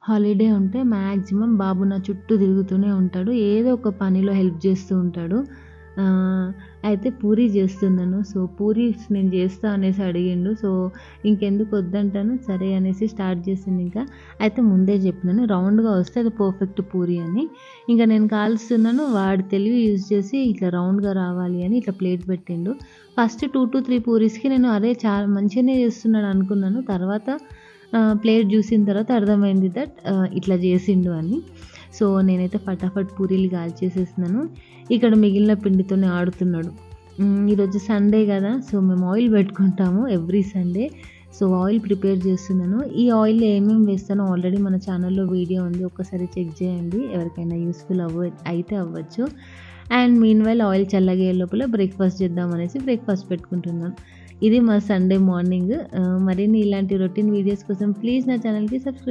Holiday ఉంటే maximum బాబు నా చుట్టూ తిరుగుతూనే ఉంటాడు. ఏదో ఒక పనిలో హెల్ప్ చేస్తూ ఉంటాడు. అయితే పూరి చేస్తున్నాను. సో పూరీస్ నేను చేస్తా అనేసి అడిగిండు. సో ఇంకెందుకు వద్దంటాను, సరే అనేసి స్టార్ట్ చేసింది. ఇంకా అయితే ముందే చెప్పినాను రౌండ్గా వస్తే అది పర్ఫెక్ట్ పూరి అని. ఇంకా నేను కాలుస్తున్నాను, వాడు తెలివి యూజ్ చేసి ఇట్లా రౌండ్గా రావాలి అని ఇట్లా ప్లేట్ పెట్టిండు. ఫస్ట్ 2 to 3 పూరీస్కి నేను అరే చాలా మంచిగానే చేస్తున్నాడు అనుకున్నాను. తర్వాత ప్లేట్ చూసిన తర్వాత అర్థమైంది దట్ ఇట్లా చేసిండు అని. సో నేనైతే ఫటాఫట్ పూరీలు కాల్చేసేసినాను. ఇక్కడ మిగిలిన పిండితోనే ఆడుతున్నాడు. ఈరోజు సండే కదా, సో మేము ఆయిల్ పెట్టుకుంటాము every Sunday. So oil prepare చేస్తున్నాను. ఈ ఆయిల్లో ఏమేమి వేస్తానో ఆల్రెడీ మన ఛానల్లో వీడియో ఉంది, ఒక్కసారి చెక్ చేయండి, ఎవరికైనా యూస్ఫుల్ అయితే అవ్వచ్చు. అండ్ మీన్ వైల్ ఆయిల్ చల్లగే లోపల బ్రేక్ఫాస్ట్ చేద్దాం అనేసి బ్రేక్ఫాస్ట్ పెట్టుకుంటున్నాను. ఇది మా సండే మార్నింగ్. మరిన్ని ఇలాంటి రొటీన్ వీడియోస్ కోసం ప్లీజ్ నా ఛానల్కి సబ్స్క్రైబ్